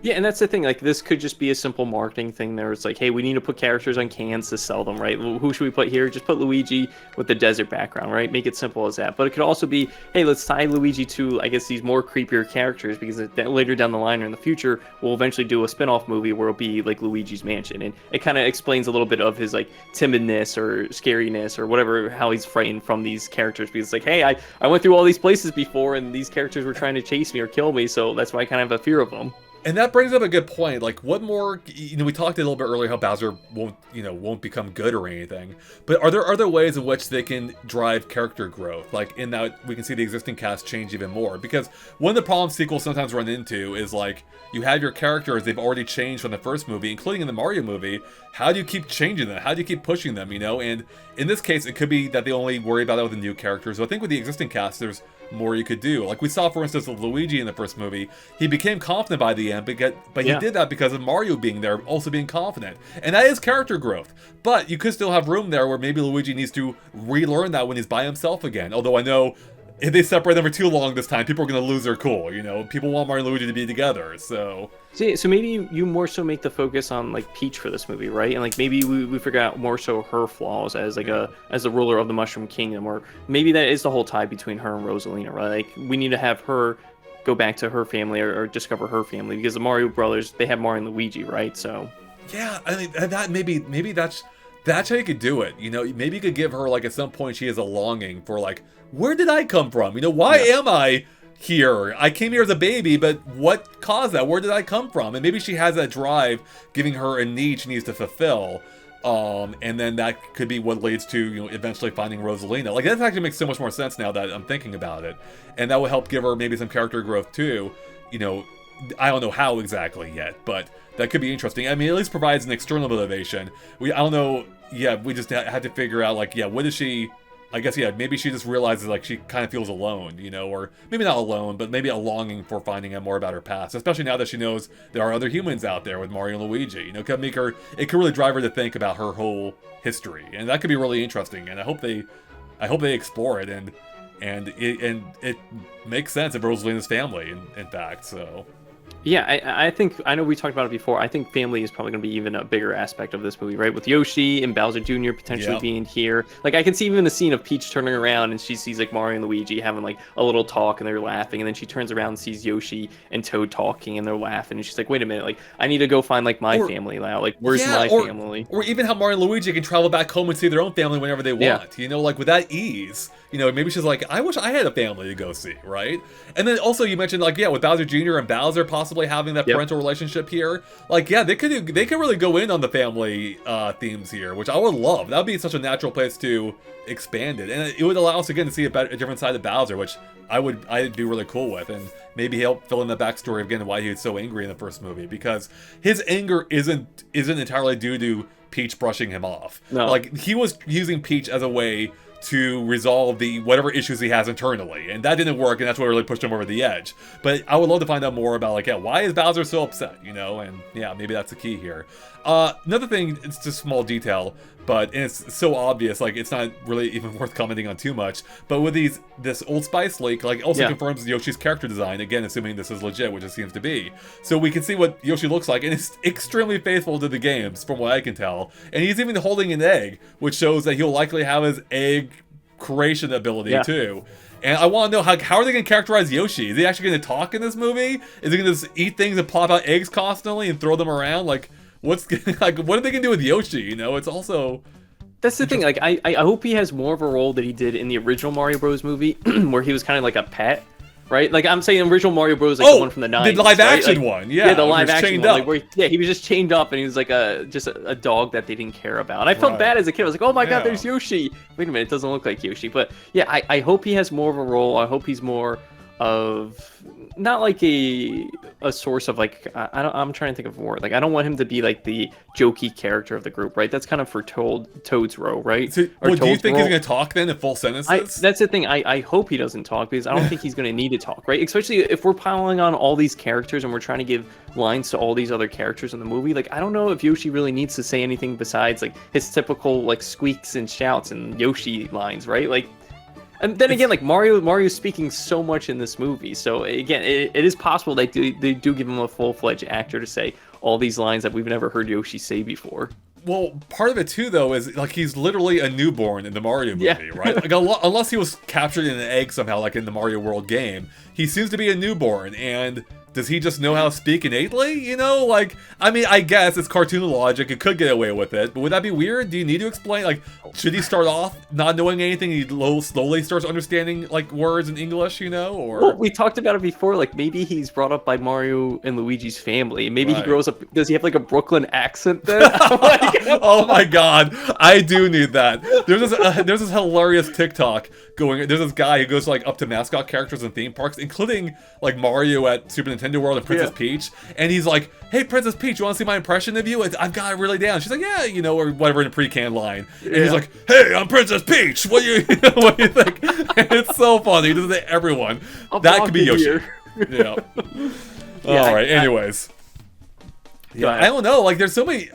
Yeah, and that's the thing. Like, this could just be a simple marketing thing there. It's like, hey, we need to put characters on cans to sell them, right? Who should we put here? Just put Luigi with the desert background, right? Make it simple as that. But it could also be, hey, let's tie Luigi to, I guess, these more creepier characters, because later down the line or in the future, we'll eventually do a spin-off movie where it'll be, like, Luigi's Mansion. And it kind of explains a little bit of his, like, timidness or scariness or whatever, how he's frightened from these characters. Because it's like, hey, I went through all these places before, and these characters were trying to chase me or kill me, so that's why I kind of have a fear of them. And that brings up a good point. Like, what more? You know, we talked a little bit earlier how Bowser won't become good or anything. But are there other ways in which they can drive character growth? Like, in that we can see the existing cast change even more. Because one of the problems sequels sometimes run into is, like, you have your characters, they've already changed from the first movie, including in the Mario movie. How do you keep changing them? How do you keep pushing them, you know? And in this case, it could be that they only worry about it with the new characters. So I think with the existing cast, there's more you could do. Like we saw, for instance, with Luigi in the first movie, he became confident by the end, but he did that because of Mario being there, also being confident. And that is character growth. But you could still have room there where maybe Luigi needs to relearn that when he's by himself again. Although I know if they separate them for too long this time, people are going to lose their cool. You know, people want Mario and Luigi to be together, so. So maybe you more so make the focus on like Peach for this movie, right? And like maybe we figure out more so her flaws as like as the ruler of the Mushroom Kingdom, or maybe that is the whole tie between her and Rosalina, right? Like we need to have her go back to her family or discover her family, because the Mario brothers, they have Mario and Luigi, right? So yeah, I mean that maybe that's how you could do it. You know, maybe you could give her like at some point she has a longing for like, where did I come from? You know, why am I here? I came here as a baby, but what caused that? Where did I come from? And maybe she has that drive giving her a need she needs to fulfill. And then that could be what leads to, you know, eventually finding Rosalina. Like, that actually makes so much more sense now that I'm thinking about it. And that will help give her maybe some character growth too. You know, I don't know how exactly yet, but that could be interesting. I mean, it at least provides an external motivation. I don't know, yeah, we just had to figure out, like, yeah, what is she... I guess, yeah, maybe she just realizes, like, she kind of feels alone, you know, or maybe not alone, but maybe a longing for finding out more about her past, especially now that she knows there are other humans out there with Mario and Luigi, you know, it could really drive her to think about her whole history, and that could be really interesting, and I hope they explore it, and it makes sense of Rosalina's family, in fact, so... Yeah, I think, I know we talked about it before, I think family is probably going to be even a bigger aspect of this movie, right? With Yoshi and Bowser Jr. potentially being here. Like, I can see even a scene of Peach turning around and she sees, like, Mario and Luigi having, like, a little talk and they're laughing, and then she turns around and sees Yoshi and Toad talking and they're laughing, and she's like, wait a minute, like, I need to go find, like, my family now. Like, where's my family? Or even how Mario and Luigi can travel back home and see their own family whenever they want, you know, like, with that ease. You know, maybe she's like, I wish I had a family to go see, right? And then also you mentioned, like, yeah, with Bowser Jr. and Bowser possibly having that parental relationship here. Like, yeah, they could really go in on the family themes here, which I would love. That would be such a natural place to expand it. And it would allow us, again, to see a different side of Bowser, which I'd be really cool with. And maybe help fill in the backstory again why he was so angry in the first movie. Because his anger isn't entirely due to Peach brushing him off. No. Like, he was using Peach as a way to resolve the whatever issues he has internally, and that didn't work, and that's what really pushed him over the edge. But I would love to find out more about, like, yeah, why is Bowser so upset, you know? And yeah, maybe that's the key here. Another thing, it's just a small detail, but it's so obvious, like, it's not really even worth commenting on too much, but with this Old Spice leak, like, also confirms Yoshi's character design, again, assuming this is legit, which it seems to be. So we can see what Yoshi looks like, and it's extremely faithful to the games, from what I can tell. And he's even holding an egg, which shows that he'll likely have his egg creation ability too. And I want to know, how are they going to characterize Yoshi? Is he actually going to talk in this movie? Is he going to just eat things and plop out eggs constantly and throw them around? Like, what are they going to do with Yoshi? You know, it's also... That's the thing, like, I hope he has more of a role that he did in the original Mario Bros. Movie, where he was kind of like a pet, right? Like, I'm saying original Mario Bros. Like the one from the 90s, the live action like, one, yeah. The live action one, like, where he was just chained up, and he was like just a dog that they didn't care about. And I felt bad as a kid. I was like, oh my god, there's Yoshi. Wait a minute, it doesn't look like Yoshi. But yeah, I hope he has more of a role. I hope he's more of... not like a source of, like, I'm trying to think of a word. Like, I don't want him to be like the jokey character of the group, right? That's kind of for Toad's row, right? So, do you think he's going to talk then in full sentences? That's the thing. I hope he doesn't talk, because I don't think he's going to need to talk, right? Especially if we're piling on all these characters and we're trying to give lines to all these other characters in the movie. Like, I don't know if Yoshi really needs to say anything besides, like, his typical, like, squeaks and shouts and Yoshi lines, right? Like, and then again, like, Mario's speaking so much in this movie. So again, it is possible they do give him a full-fledged actor to say all these lines that we've never heard Yoshi say before. Well, part of it too, though, is, like, he's literally a newborn in the Mario movie, right? Like, unless he was captured in an egg somehow, like in the Mario World game, he seems to be a newborn, and does he just know how to speak innately? You know, like, I mean, I guess it's cartoon logic. It could get away with it, but would that be weird? Do you need to explain? Like, should he start off not knowing anything? He slowly starts understanding, like, words in English, you know? Or well, we talked about it before. Like, maybe he's brought up by Mario and Luigi's family. Maybe he grows up. Does he have, like, a Brooklyn accent then? Oh my god, I do need that. There's this hilarious TikTok going. There's this guy who goes, like, up to mascot characters in theme parks, including, like, Mario at Super Nintendo World and Princess Peach, and he's like, hey, Princess Peach, you want to see my impression of you? I've got it really down. She's like, yeah, you know, or whatever, in a pre-canned line. And he's like, hey, I'm Princess Peach. What do you think? And it's so funny. He does it to everyone. That could be Yoshi. Yeah. All right. Anyways. Yeah, I don't know. Like, there's so many.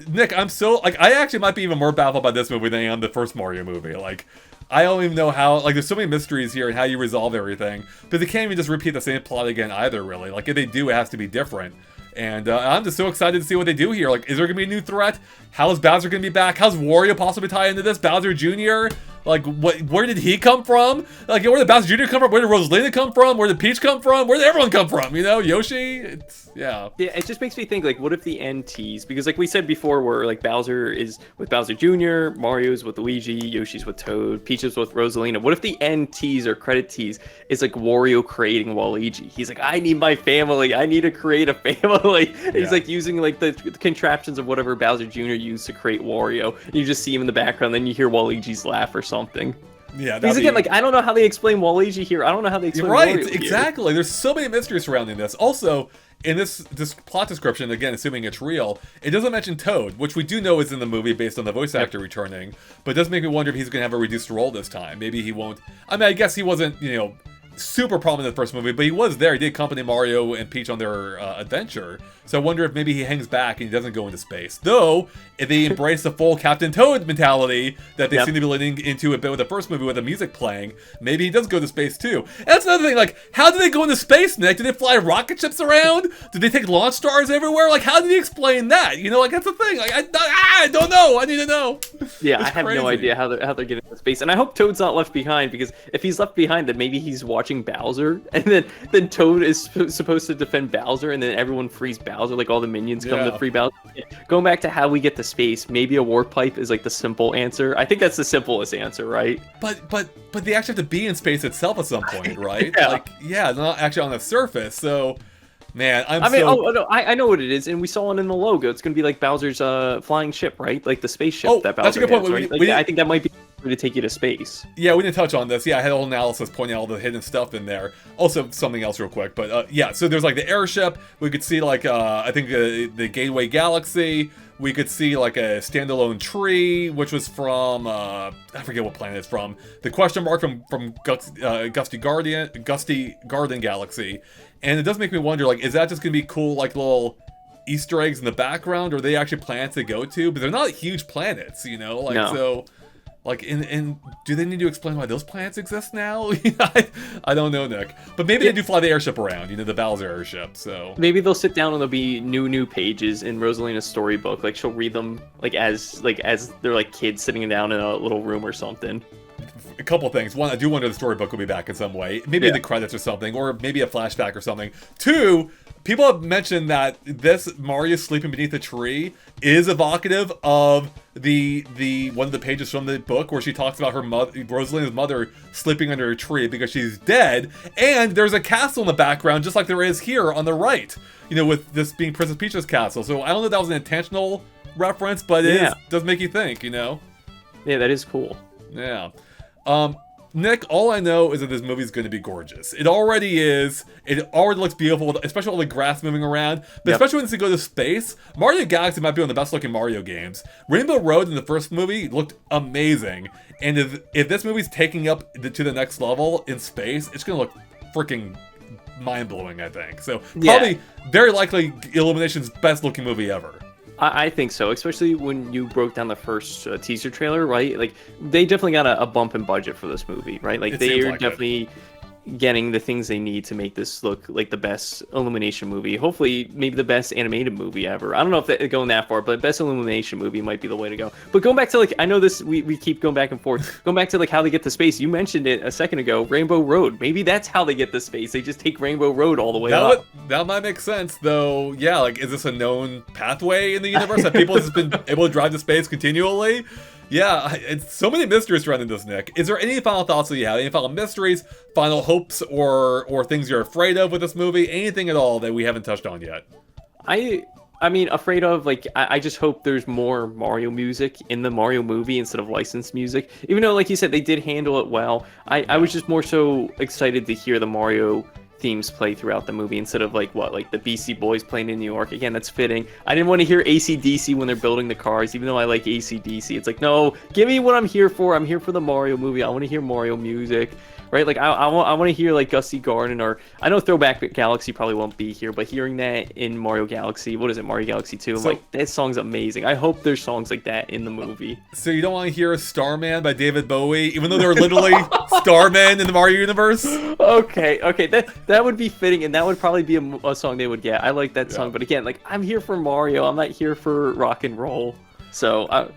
Nick, I'm so like, I actually might be even more baffled by this movie than I am the first Mario movie. Like, I don't even know how. Like, there's so many mysteries here and how you resolve everything. But they can't even just repeat the same plot again either. Really, like if they do, it has to be different. And I'm just so excited to see what they do here. Like, is there gonna be a new threat? How's Bowser gonna be back? How's Wario possibly tie into this? Bowser Jr. Like, where did he come from? Like, where did Bowser Jr. come from? Where did Rosalina come from? Where did Peach come from? Where did everyone come from? You know, Yoshi? Yeah. Yeah, it just makes me think, like, what if the end tease? Because, like we said before, where, like, Bowser is with Bowser Jr., Mario's with Luigi, Yoshi's with Toad, Peach is with Rosalina. What if the end tease or credit tease is, like, Wario creating Waluigi? He's like, I need my family. I need to create a family. And he's, like, using, like, the contraptions of whatever Bowser Jr. used to create Wario. And you just see him in the background, then you hear Waluigi's laugh or something. Yeah, because again, like, I don't know how they explain Waluigi here. I don't know how they explain right, Wario exactly. here. There's so many mysteries surrounding this. Also, in this plot description, again, assuming it's real, it doesn't mention Toad, which we do know is in the movie based on the voice actor returning. But it does make me wonder if he's going to have a reduced role this time. Maybe he won't. I mean, I guess he wasn't, you know, super prominent in the first movie, but he was there. He did accompany Mario and Peach on their adventure. So I wonder if maybe he hangs back and he doesn't go into space. Though, if they embrace the full Captain Toad mentality that they seem to be leaning into a bit with the first movie with the music playing, maybe he does go to space too. And that's another thing, like, how did they go into space, Nick? Did they fly rocket ships around? Did they take launch stars everywhere? Like, how did he explain that? You know, like, that's the thing. Like, I don't know. I need to know. Yeah, I have no idea how they're getting into space. And I hope Toad's not left behind, because if he's left behind, then maybe he's watching Bowser, and then Toad is supposed to defend Bowser, and then everyone frees Bowser, like all the minions come to free Bowser. Going back to how we get to space, maybe a warp pipe is like the simple answer. I think that's the simplest answer, right? But they actually have to be in space itself at some point, right? Yeah. Like, yeah, they're not actually on the surface, so man, I know what it is, and we saw it in the logo. It's gonna be like Bowser's flying ship, right? Like the spaceship that Bowser that's a good point. has, right? I think that might be to take you to space. Yeah, we didn't touch on this. Yeah, I had a whole analysis pointing out all the hidden stuff in there. Also, something else real quick, but yeah, so there's like the airship. We could see like, I think the Gateway Galaxy. We could see like a standalone tree, which was from, I forget what planet it's from. The question mark from Gusty Garden Galaxy. And it does make me wonder, like, is that just going to be cool, like, little Easter eggs in the background, or are they actually planets to go to? But they're not huge planets, you know? Like, so, like, and do they need to explain why those planets exist now? I don't know, Nick. But maybe they do fly the airship around, you know, the Bowser airship, so. Maybe they'll sit down and there'll be new pages in Rosalina's storybook. Like, she'll read them, like, as they're, like, kids sitting down in a little room or something. A couple things. One, I do wonder if the storybook will be back in some way. Maybe in the credits or something, or maybe a flashback or something. Two, people have mentioned that this Mario sleeping beneath a tree is evocative of the one of the pages from the book where she talks about her mother, Rosalina's mother, sleeping under a tree because she's dead. And there's a castle in the background, just like there is here on the right. You know, with this being Princess Peach's castle. So I don't know if that was an intentional reference, but it does make you think, you know? Yeah, that is cool. Yeah. Nick, all I know is that this movie is going to be gorgeous. It already is. It already looks beautiful, especially all the grass moving around. But especially when it's going to go to space, Mario Galaxy might be one of the best looking Mario games. Rainbow Road in the first movie looked amazing. And if this movie's taking up to the next level in space, it's going to look freaking mind-blowing, I think. So probably, very likely, Illumination's best looking movie ever. I think so, especially when you broke down the first teaser trailer, right? Like, they definitely got a bump in budget for this movie, right? Like, they're definitely getting the things they need to make this look like the best Illumination movie. Hopefully, maybe the best animated movie ever. I don't know if they're going that far, but best Illumination movie might be the way to go. But going back to, like, I know this, we keep going back and forth. Going back to, like, how they get to space. You mentioned it a second ago, Rainbow Road. Maybe that's how they get to space. They just take Rainbow Road all the way up. That might make sense, though. Yeah, like, is this a known pathway in the universe that people have been able to drive to space continually? Yeah, it's so many mysteries surrounding this, Nick. Is there any final thoughts that you have? Any final mysteries, final hopes, or things you're afraid of with this movie? Anything at all that we haven't touched on yet? I mean, afraid of, like, I just hope there's more Mario music in the Mario movie instead of licensed music. Even though, like you said, they did handle it well. I was just more so excited to hear the Mario themes play throughout the movie instead of like the BC Boys playing in New York. Again, that's fitting. I didn't want to hear AC/DC when they're building the cars, even though I like AC/DC. It's like, no, give me what I'm here for. I'm here for the Mario movie. I want to hear Mario music. Right, like I want to hear like Gusty Garden, or I know Throwback Galaxy probably won't be here, but hearing that in Mario Galaxy, what is it, Mario Galaxy 2? I'm like, that song's amazing. I hope there's songs like that in the movie. So you don't want to hear Starman by David Bowie, even though they were literally Starmen in the Mario universe? Okay, that would be fitting, and that would probably be a song they would get. I like that song, but again, like I'm here for Mario. I'm not here for rock and roll. So.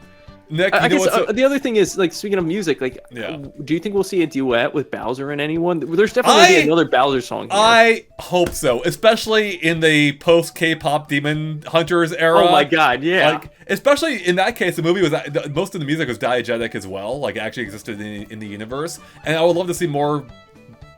Nick, I guess the other thing is, like, speaking of music, like, do you think we'll see a duet with Bowser and anyone? There's definitely gonna be another Bowser song here. I hope so, especially in the post K-pop Demon Hunters era. Oh my god, yeah. Like, especially in that case, the movie was most of the music was diegetic as well. Like, it actually existed in the universe, and I would love to see more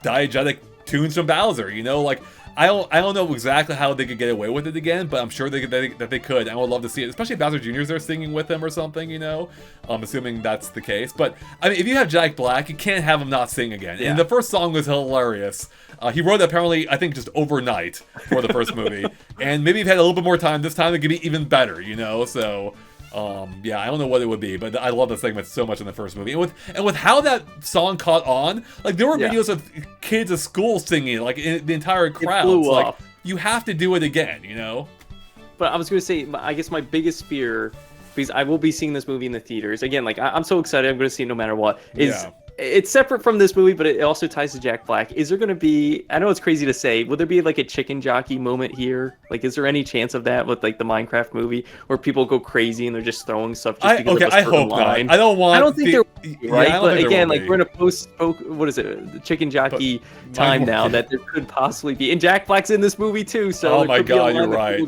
diegetic tunes from Bowser. You know, like. I don't know exactly how they could get away with it again, but I'm sure that they could. I would love to see it, especially if Bowser Jr.'s there singing with them or something, you know? Assuming that's the case. But, I mean, if you have Jack Black, you can't have him not sing again. Yeah. And the first song was hilarious. He wrote it apparently, I think, just overnight for the first movie. And maybe if he had a little bit more time this time, it could be even better, you know? So... yeah, I don't know what it would be, but I love that segment so much in the first movie. And with how that song caught on, like there were videos of kids at school singing, like the entire crowd. Like you have to do it again, you know. But I was gonna say, I guess my biggest fear, because I will be seeing this movie in the theaters again. Like I'm so excited, I'm gonna see it no matter what. It's separate from this movie, but it also ties to Jack Black. Is there going to be, I know it's crazy to say, would there be like a chicken jockey moment here? Like, is there any chance of that with like the Minecraft movie where people go crazy and they're just throwing stuff just because of a certain line? Not. I don't think there will be, right? But again, like we're in a what is it, the chicken jockey time now that there could possibly be. And Jack Black's in this movie too, so oh my god, you're right.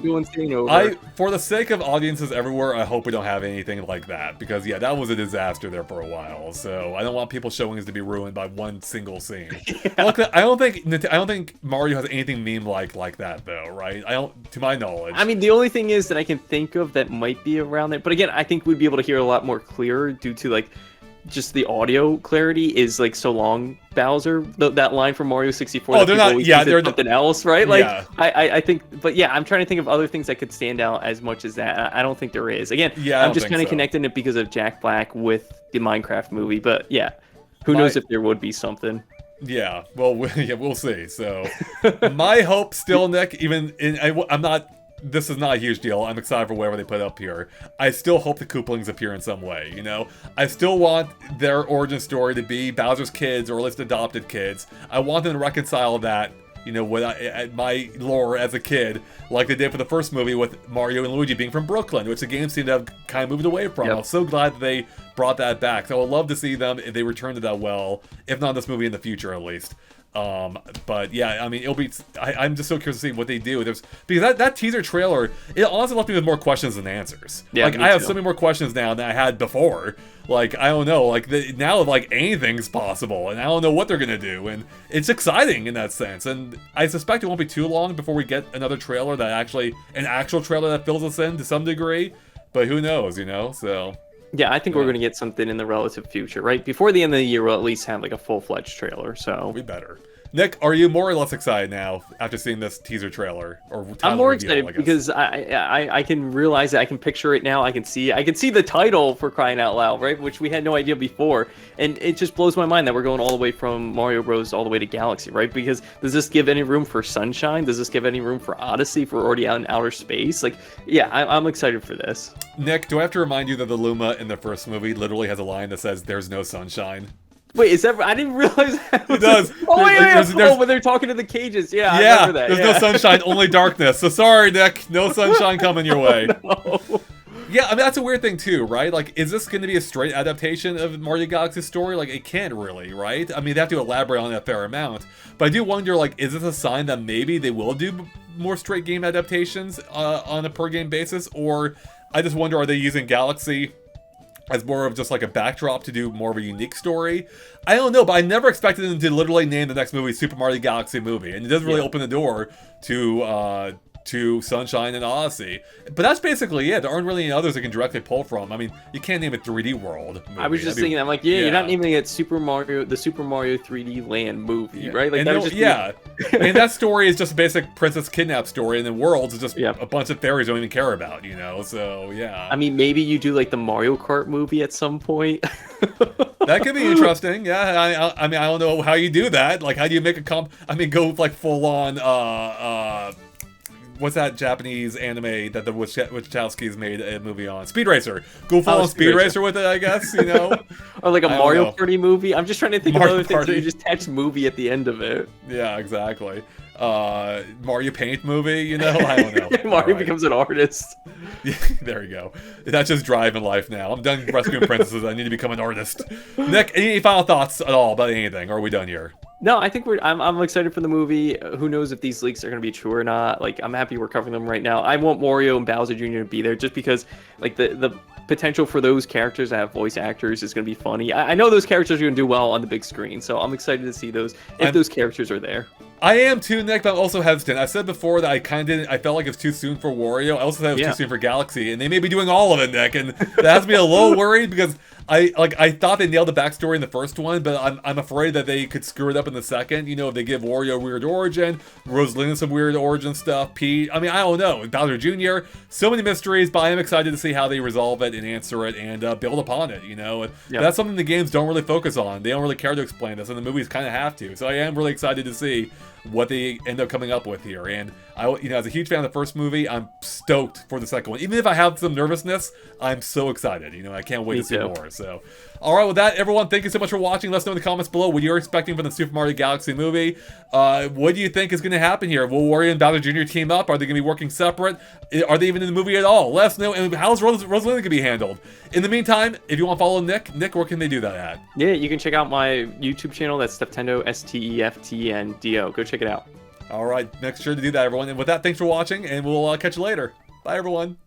I, for the sake of audiences everywhere, I hope we don't have anything like that, because yeah, that was a disaster there for a while. So I don't want people showings to be ruined by one single scene. Look, I don't think Mario has anything meme like that though, right? To my knowledge. I mean, the only thing is that I can think of that might be around there, but again, I think we'd be able to hear a lot more clearer due to like just the audio clarity is like so long. Bowser, that line from Mario 64. Oh, they're not. Yeah, they're something else, right? Like, I think, but yeah, I'm trying to think of other things that could stand out as much as that. I don't think there is. Again, I'm just kind of connecting it because of Jack Black with the Minecraft movie, but yeah. Who knows if there would be something? Yeah, well, we'll see. So, my hope still, Nick, I'm not. This is not a huge deal. I'm excited for whatever they put up here. I still hope the Koopalings appear in some way. You know, I still want their origin story to be Bowser's kids or at least adopted kids. I want them to reconcile that. You know, at my lore as a kid, like they did for the first movie with Mario and Luigi being from Brooklyn, which the game seemed to have kind of moved away from. Yep. I was so glad that they brought that back. So I would love to see them if they return to that well, if not in this movie, in the future at least. But yeah, I mean, it'll be. I'm just so curious to see what they do. Because that teaser trailer, it honestly left me with more questions than answers. Yeah, like I have so many more questions now than I had before. Like I don't know, like now like anything's possible, and I don't know what they're gonna do, and it's exciting in that sense. And I suspect it won't be too long before we get another trailer an actual trailer that fills us in to some degree. But who knows, you know? So. Yeah, I think we're going to get something in the relative future, right? Before the end of the year, we'll at least have like a full-fledged trailer, so... We better. Nick, are you more or less excited now after seeing this teaser trailer? I'm more excited because I can realize that I can picture it now. I can see the title, for crying out loud, right? Which we had no idea before, and it just blows my mind that we're going all the way from Mario Bros. All the way to Galaxy, right? Because does this give any room for Sunshine? Does this give any room for Odyssey if we're already out in outer space? Like, yeah, I'm excited for this. Nick, do I have to remind you that the Luma in the first movie literally has a line that says, "There's no sunshine"? Wait, is that? I didn't realize that. It does. Oh, wait, when they're talking to the cages. Yeah, I remember that. There's no sunshine, only darkness. So sorry, Nick. No sunshine coming your way. No. Yeah, I mean, that's a weird thing, too, right? Like, is this going to be a straight adaptation of Mario Galaxy's story? Like, it can't really, right? I mean, they have to elaborate on that a fair amount. But I do wonder, like, is this a sign that maybe they will do more straight game adaptations on a per-game basis? Or I just wonder, are they using Galaxy as more of just like a backdrop to do more of a unique story? I don't know, but I never expected them to literally name the next movie Super Mario Galaxy movie, and it does really open the door to to Sunshine and Odyssey. But that's basically it. There aren't really any others that can directly pull from. I mean, you can't name a 3D World movie. I was just thinking, I'm like, yeah, you're not naming it Super Mario, the Super Mario 3D Land movie, right? Like, and that would just I mean, that story is just a basic princess kidnap story, and then Worlds is just Yeah. a bunch of fairies you don't even care about, you know? So, yeah. I mean, maybe you do, like, the Mario Kart movie at some point. That could be interesting. Yeah, I mean, I don't know how you do that. Like, how do you make a go like full on what's that Japanese anime that the Wachowskis made a movie on? Speed Racer. Go full on Speed Racer with it, I guess, you know? Or like a Mario Party movie. I'm just trying to think of other things that you just attach movie at the end of it. Yeah, exactly. Mario Paint movie, you know? I don't know. Mario becomes an artist. Yeah, there you go. That's just driving life now. I'm done rescuing princesses. I need to become an artist. Nick, any final thoughts at all about anything? Or are we done here? No, I think I'm excited for the movie. Who knows if these leaks are going to be true or not? Like, I'm happy we're covering them right now. I want Wario and Bowser Jr. to be there just because, like, the potential for those characters to have voice actors is going to be funny. I know those characters are going to do well on the big screen, so I'm excited to see those if those characters are there. I am too, Nick, but I'm also hesitant. I said before that I felt like it's too soon for Wario. I also said it was too soon for Galaxy, and they may be doing all of it, Nick, and that has me a little worried because I thought they nailed the backstory in the first one, but I'm afraid that they could screw it up in the second. You know, if they give Wario a weird origin, Rosalina some weird origin stuff, Pete. I mean, I don't know. Bowser Jr. So many mysteries, but I am excited to see how they resolve it and answer it and build upon it. You know, that's something the games don't really focus on. They don't really care to explain this, and the movies kind of have to. So I am really excited to see what they end up coming up with here. And as a huge fan of the first movie, I'm stoked for the second one. Even if I have some nervousness, I'm so excited. You know, I can't wait to see more. So, all right, with that, everyone, thank you so much for watching. Let us know in the comments below what you're expecting from the Super Mario Galaxy movie. What do you think is going to happen here? Will Wario and Bowser Jr. team up? Are they going to be working separate? Are they even in the movie at all? Let us know. And how's Rosalina going to be handled? In the meantime, if you want to follow Nick, where can they do that at? Yeah, you can check out my YouTube channel. That's Steftendo, STEFTNDO. Go check it out. All right, make sure to do that, everyone. And with that, thanks for watching, and we'll catch you later. Bye, everyone.